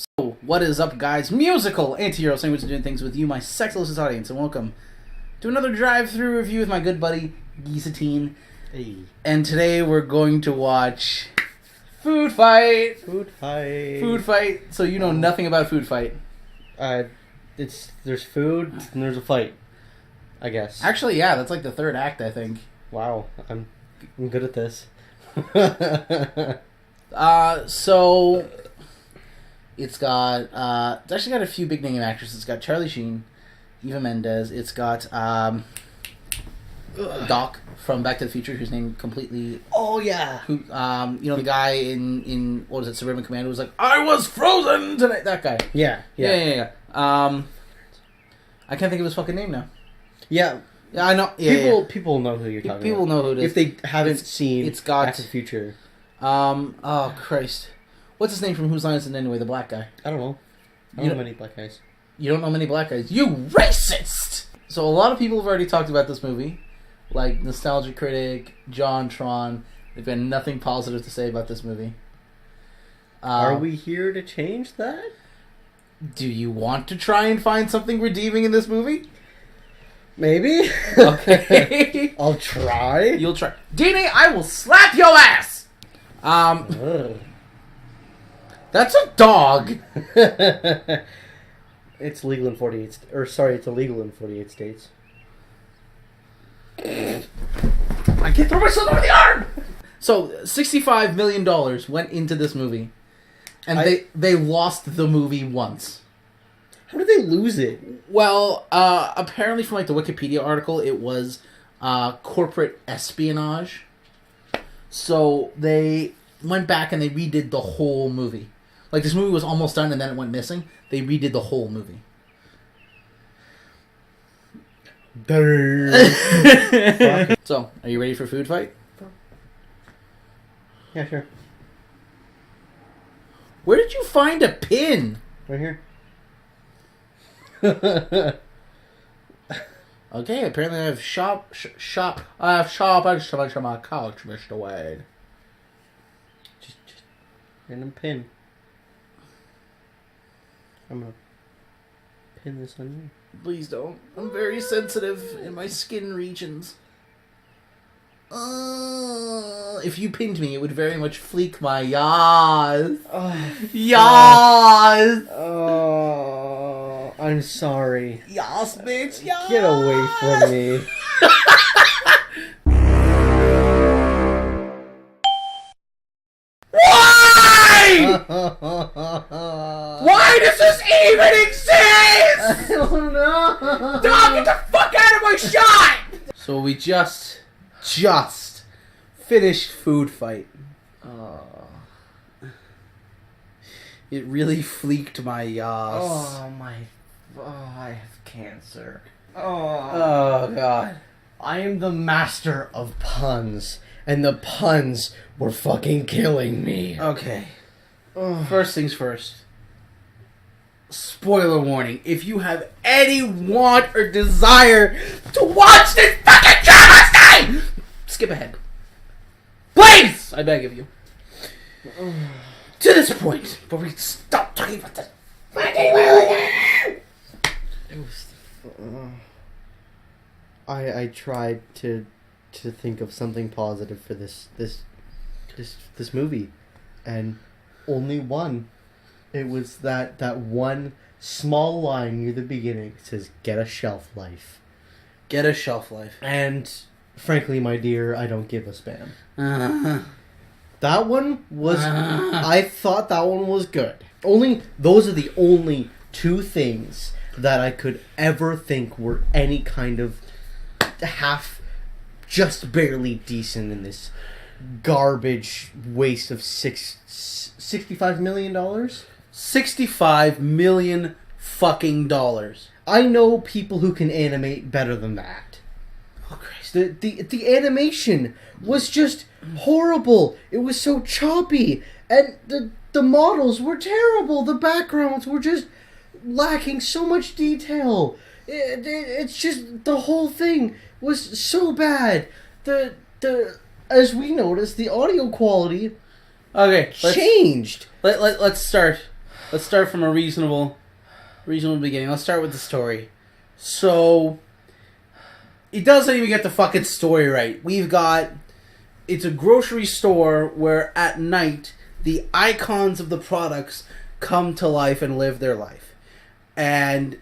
So, what is up, guys? Musical anti-hero sandwich doing things with you, my sexless audience, and welcome to another drive-through review with my good buddy Gezetien. Hey. And today we're going to watch FoodFight. FoodFight. So you know nothing about FoodFight. There's food and there's a fight, I guess. Actually, yeah, that's like the third act, I think. Wow, I'm good at this. So it's got it's actually got a few big name actors. It's got Charlie Sheen, Eva Mendes. It's got Doc from Back to the Future, whose name completely. Oh yeah. Who the guy in what was it, Suburban Commando, was like, I was frozen tonight. That guy. Yeah. I can't think of his fucking name now. Yeah, I know. Yeah, people know who you're talking about. People know who it is if they haven't seen. It's got Back to the Future. Oh Christ, what's his name from Whose Line Is It Anyway? The black guy. I don't know. I don't know many black guys. You don't know many black guys. You racist! So a lot of people have already talked about this movie. Like Nostalgia Critic, John Tron. They've got nothing positive to say about this movie. Are we here to change that? Do you want to try and find something redeeming in this movie? Maybe. Okay. I'll try. You'll try. Dini, I will slap your ass! That's a dog! It's legal in 48... it's illegal in 48 states. I can't throw myself over the arm! So, $65 million went into this movie. And they lost the movie once. How did they lose it? Well, apparently from like the Wikipedia article, it was corporate espionage. So they went back and they redid the whole movie. Like, this movie was almost done and then it went missing. They redid the whole movie. So, are you ready for FoodFight? Yeah, sure. Where did you find a pin? Right here. Okay, apparently I have I have sharp instruments on my couch, Mr. Wade. Just random pin. I'm gonna pin this on you. Please don't. I'm very sensitive in my skin regions. If you pinned me, it would very much fleek my yas. Yas! Oh, I'm sorry. Yas, bitch, yas! Get away from me. Why? Why does this even exist? I don't know. Dog, get the fuck out of my shot! So we just finished FoodFight. It really fleeked my yas. I have cancer. Oh God. I am the master of puns, and the puns were fucking killing me. Okay. First things first. Spoiler warning. If you have any want or desire to watch this fucking travesty, skip ahead. Please! I beg of you. To this point, where we stop talking about this fucking I tried to think of something positive for this movie, and only one. It was that one small line near the beginning. It says, "Get a shelf life." Get a shelf life. And frankly, my dear, I don't give a spam. That one was... I thought that one was good. Those are the only two things that I could ever think were any kind of just barely decent in this garbage waste of $65 million? $65 million fucking dollars. I know people who can animate better than that. Oh Christ. The animation was just horrible. It was so choppy, and the models were terrible. The backgrounds were just lacking so much detail. It's just, the whole thing was so bad. As we noticed, the audio quality Okay, changed. Let's start let's start from a reasonable beginning. Let's start with the story. So, it doesn't even get the fucking story right. It's a grocery store where at night, the icons of the products come to life and live their life. And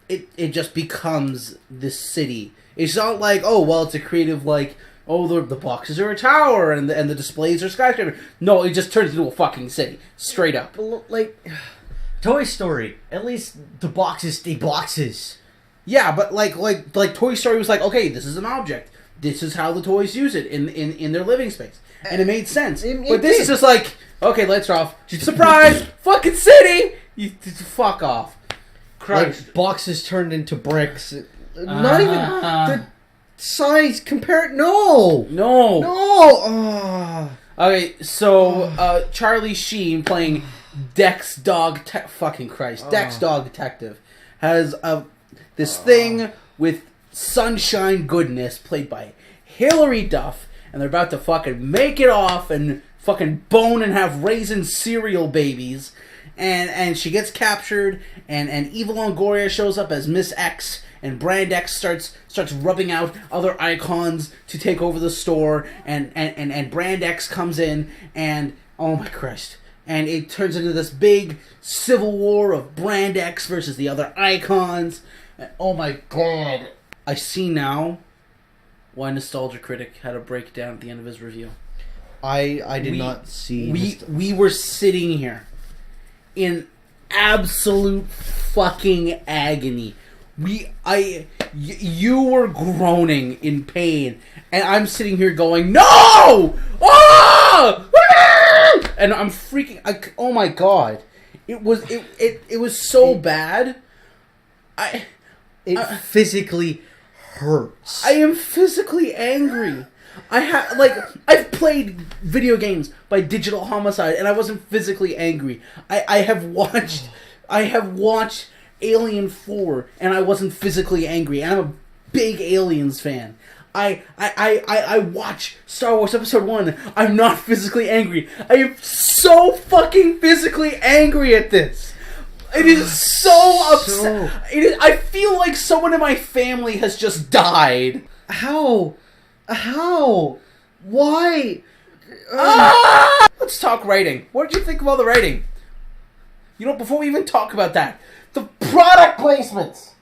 it just becomes this city. It's not like, oh, well, it's a creative, like, oh, the boxes are a tower and the displays are skyscraper. No, it just turns into a fucking city. Straight up. Like, Toy Story, at least the boxes stay boxes. Yeah, but like Toy Story was like, okay, this is an object. This is how the toys use it in their living space. And it made sense. But this is just like, okay, lights are off. Surprise! Fucking city! You fuck off. Christ. Like, boxes turned into bricks. Not even the size compared. No. Okay, so Charlie Sheen playing Dex Dog. Fucking Christ, Dex Dog Detective has this thing with Sunshine Goodness played by Hilary Duff, and they're about to fucking make it off and fucking bone and have raisin cereal babies. And she gets captured, and Eva Longoria shows up as Miss X, and Brand X starts rubbing out other icons to take over the store, and Brand X comes in, and oh my Christ, and it turns into this big civil war of Brand X versus the other icons, and oh my God. I see now why Nostalgia Critic had a breakdown at the end of his review. I did not see. We were sitting here in absolute fucking agony. You were groaning in pain, and I'm sitting here going, "No! Oh! Ah!" And I'm freaking. Oh my God! It was so bad. It physically hurts. I am physically angry. I've played video games by Digital Homicide, and I wasn't physically angry. I have watched Alien 4, and I wasn't physically angry. And I'm a big Aliens fan. I watch Star Wars Episode 1. I'm not physically angry. I am so fucking physically angry at this. It is so upset. I feel like someone in my family has just died. How? Why? Let's talk writing. What did you think of all the writing? You know, before we even talk about that, the product placements.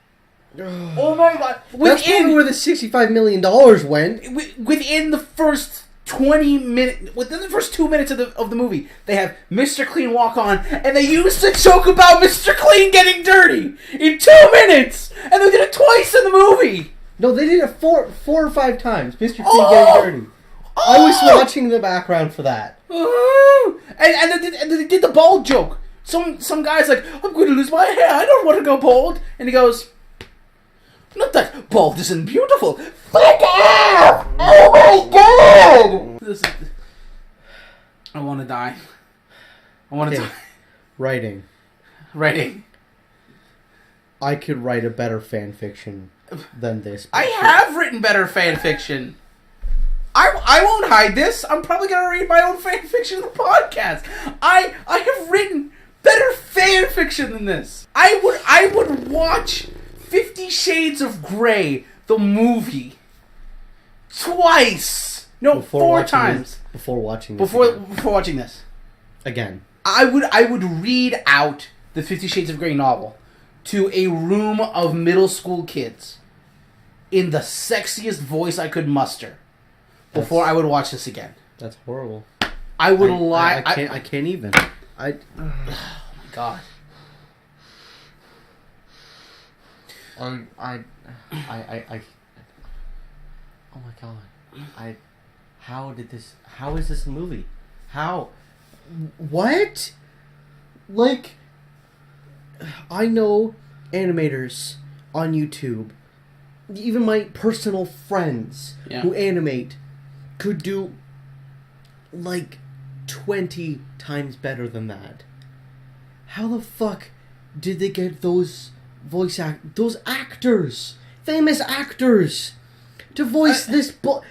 Oh my God! That's probably where the $65 million went. Within the first 20 minutes, within the first 2 minutes of the movie, they have Mr. Clean walk on, and they used to joke about Mr. Clean getting dirty in 2 minutes, and they did it twice in the movie. No, they did it four or five times. Mr. Clean getting dirty. I was watching the background for that. And they did the bald joke. Some guy's like, I'm going to lose my hair. I don't want to go bald. And he goes, not that bald isn't beautiful. Fuck off! Oh my God! I want to die. I want to die. Writing. I could write a better fan fiction than this. I have written better fan fiction. I won't hide this. I'm probably going to read my own fan fiction in the podcast. I have written better fan fiction than this. I would watch 50 Shades of Grey, the movie, twice. No, 4 times. Before watching this. Again. I would read out the 50 Shades of Grey novel to a room of middle school kids in the sexiest voice I could muster before I would watch this again. That's horrible. I would lie. I can't even. Oh my God. Oh my God. How is this a movie? How? What? Like, I know animators on YouTube, even my personal friends who animate, could do like 20 times better than that. How the fuck did they get those actors, famous actors, to voice this? What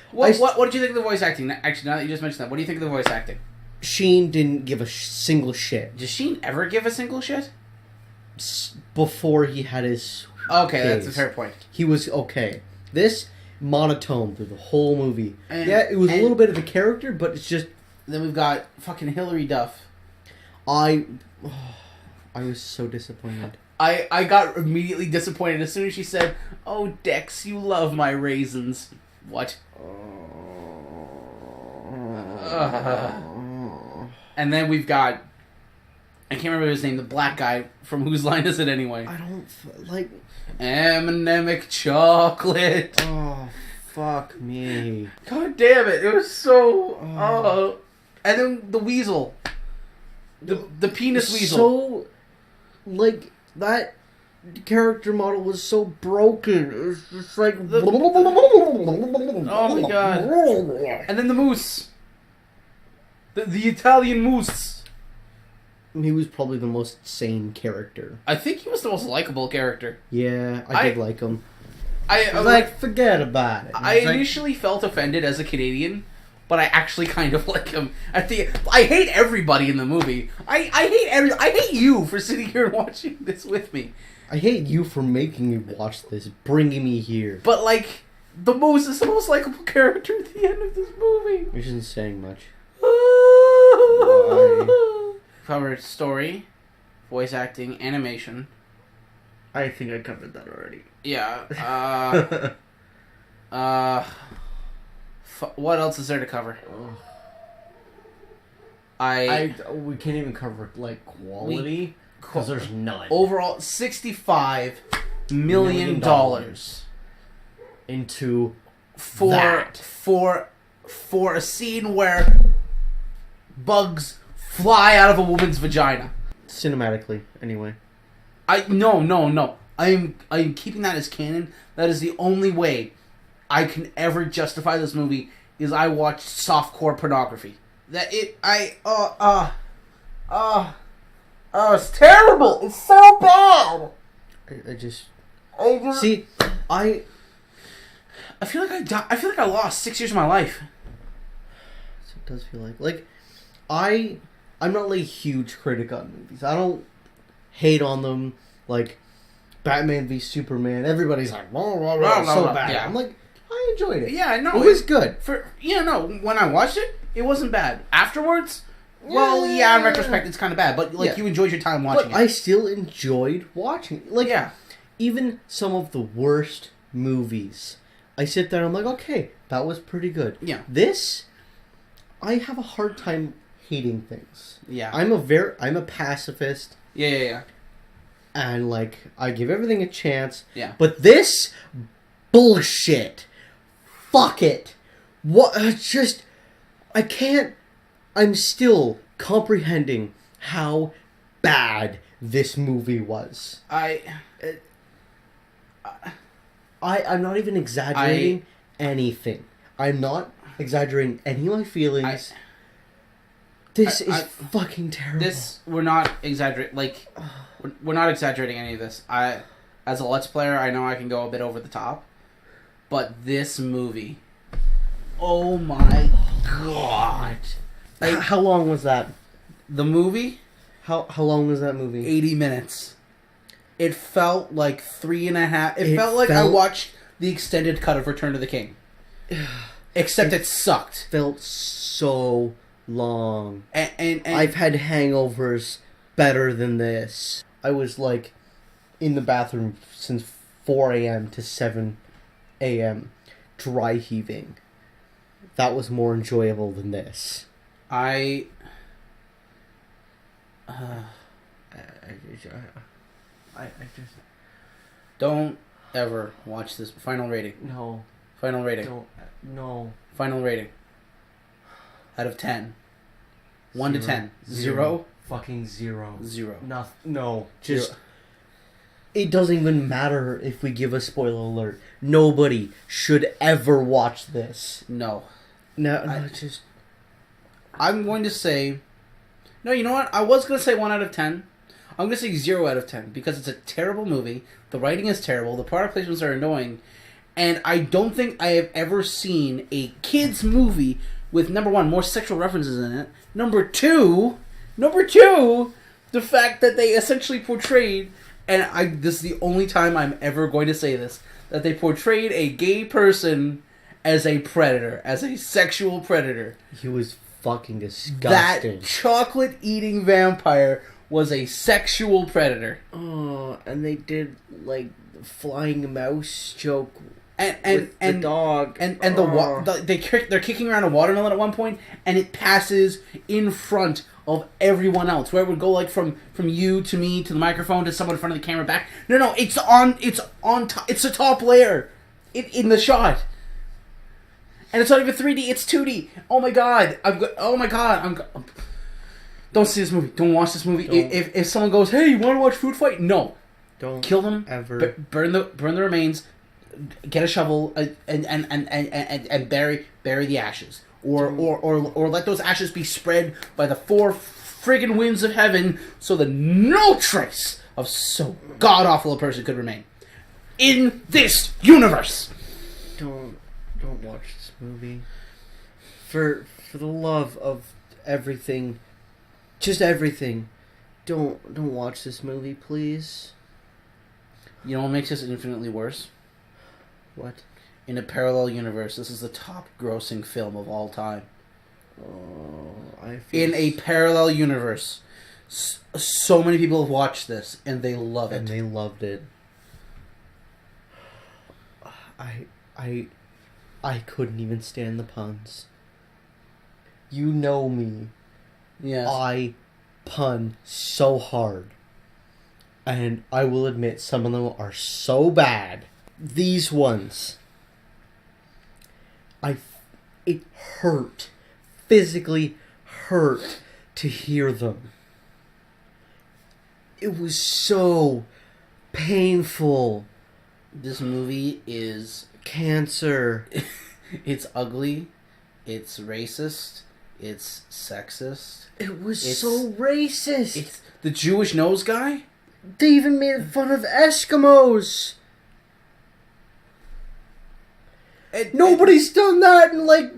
did you think of the voice acting? Actually, now that you just mentioned that, what do you think of the voice acting? Sheen didn't give a single shit. Does Sheen ever give a single shit? Before he had his Okay, days. that's a fair point. He was okay. This, monotone through the whole movie. And, yeah, it was a little bit of a character, but it's just... Then we've got fucking Hilary Duff. I was so disappointed. I got immediately disappointed as soon as she said, "Oh, Dex, you love my raisins." What? And then we've got... I can't remember his name, the black guy from Whose Line Is It Anyway? I don't, like... M&Mmic chocolate. Oh, fuck me. God damn it, it was so... And then the weasel. The penis weasel. So, like, that character model was so broken. It was just like... Oh my god. And then the moose. The Italian moose. He was probably the most sane character. I think he was the most likable character. Yeah, I did like him. I was like, forget about it. I initially felt offended as a Canadian, but I actually kind of like him. I hate everybody in the movie. I hate you for sitting here and watching this with me. I hate you for making me watch this, bringing me here. But like, the moose is the most likable character at the end of this movie. Which isn't saying much. Why? Covered story, voice acting, animation. I think I covered that already. Yeah. What else is there to cover? We can't even cover like quality because there's none. Overall, $65 million into for a scene where bugs fly out of a woman's vagina. Cinematically, anyway. No. I am keeping that as canon. That is the only way I can ever justify this movie is I watched softcore pornography. It's terrible. It's so bad. I just see. I feel like I feel like I lost 6 years of my life. So it does feel like I'm not like a huge critic on movies. I don't hate on them. Like Batman v Superman, everybody's like, so bad. Yeah. I'm like, I enjoyed it. Yeah, no, it was good. When I watched it, it wasn't bad. Afterwards, well, yeah, in retrospect, it's kind of bad. But like, you enjoyed your time watching it. I still enjoyed watching it. Like, yeah, even some of the worst movies, I sit there and I'm like, okay, that was pretty good. Yeah, this, I have a hard time hating things. Yeah, I'm a pacifist. Yeah. And like, I give everything a chance. Yeah. But this bullshit. Fuck it. What? I can't. I'm still comprehending how bad this movie was. I'm not even exaggerating anything. I'm not exaggerating any of my feelings. This is fucking terrible. We're not exaggerating. Like, we're not exaggerating any of this. As a Let's Player, I know I can go a bit over the top, but this movie, oh my god! Like, how long was that? The movie? How long was that movie? 80 minutes. It felt like 3.5. It felt like I watched the extended cut of Return of the King. Except it sucked. Felt so long. And I've had hangovers better than this. I was like in the bathroom since 4 a.m. to 7 a.m. dry heaving. That was more enjoyable than this. I just don't ever watch this. Final rating. No. Final rating. No. Final rating. Out of 10. 1 to 10. 0. Fucking 0. 0. No. Just... It doesn't even matter if we give a spoiler alert. Nobody should ever watch this. No. I'm going to say... No, you know what? I was going to say 1 out of 10. I'm going to say 0 out of 10 because it's a terrible movie. The writing is terrible. The product placements are annoying. And I don't think I have ever seen a kid's movie with number one, more sexual references in it. Number two, the fact that they essentially portrayed, and this is the only time I'm ever going to say this, that they portrayed a gay person as a predator, as a sexual predator. He was fucking disgusting. That chocolate-eating vampire was a sexual predator. Oh, and they did, like, the flying mouse joke and the dog. And they're kicking around a watermelon at one point, and it passes in front of everyone else, where it would go, like, from you to me to the microphone to someone in front of the camera back. No, it's on top. It's the top layer in the shot. And it's not even 3D, it's 2D. Oh my god. Don't see this movie. Don't watch this movie. If someone goes, "Hey, you want to watch FoodFight?" No. Don't kill them. Ever. Burn the remains. Get a shovel and bury the ashes. Or let those ashes be spread by the four friggin' winds of heaven so that no trace of so god awful a person could remain in this universe. Don't watch this movie. For the love of everything, just everything, don't watch this movie, please. You know what makes this infinitely worse? What? In a parallel universe, this is the top grossing film of all time. Oh, in a parallel universe, so many people have watched this and they love it. And they loved it. I couldn't even stand the puns. You know me. Yes. I pun so hard. And I will admit some of them are so bad. These ones. It hurt. Physically hurt to hear them. It was so painful. This movie is cancer. It's ugly. It's racist. It's sexist. It was so racist. It's the Jewish nose guy. They even made fun of Eskimos. Nobody's done that in like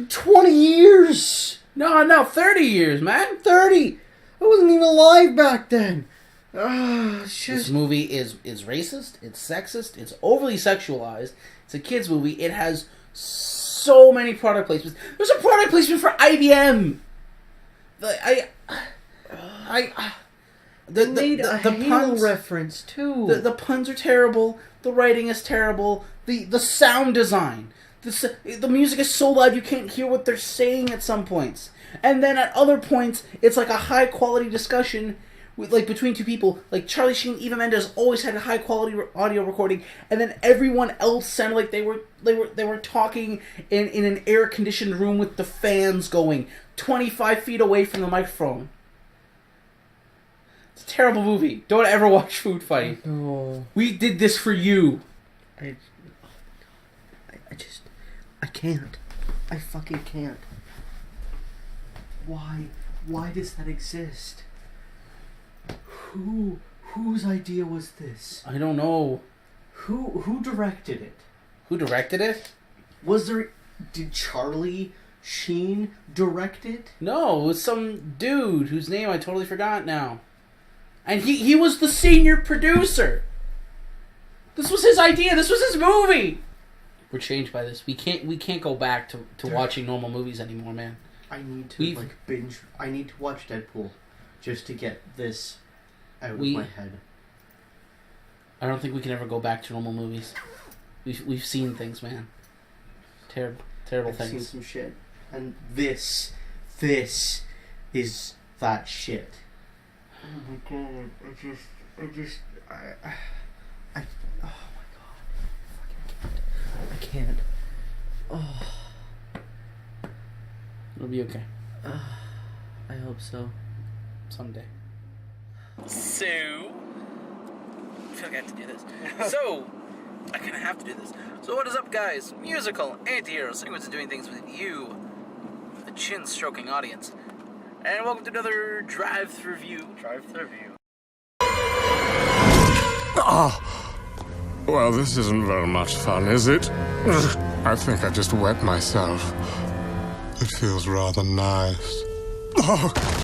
20 years. No, 30 years, man. 30. I wasn't even alive back then. This movie is racist, it's sexist, it's overly sexualized, it's a kid's movie, it has so many product placements. There's a product placement for IBM! They made a Halo reference, too. The puns are terrible, the writing is terrible, the sound design, the music is so loud you can't hear what they're saying at some points. And then at other points, it's like a high quality discussion like between two people, like Charlie Sheen, Eva Mendes always had a high quality audio recording, and then everyone else sounded like they were talking in an air conditioned room with the fans going 25 feet away from the microphone. It's a terrible movie. Don't ever watch FoodFight. No. We did this for you. I can't. I fucking can't. Why does that exist? Whose idea was this? I don't know. Who directed it? Who directed it? Did Charlie Sheen direct it? No, it was some dude whose name I totally forgot now. And he was the senior producer. This was his idea. This was his movie. We're changed by this. We can't go back to watching normal movies anymore, man. I need to binge. I need to watch Deadpool just to get this out of my head. I don't think we can ever go back to normal movies. We've seen things, man. Terrible things. I've seen some shit, and this is that shit. Oh my god! Oh my god! I can't. Oh. It'll be okay. I hope so. Someday. So, I feel like I have to do this. So, I kind of have to do this. So what is up, guys? Musical anti-hero segments doing things with you, the chin-stroking audience. And welcome to another Thru-Review. Well, this isn't very much fun, is it? I think I just wet myself. It feels rather nice. Oh,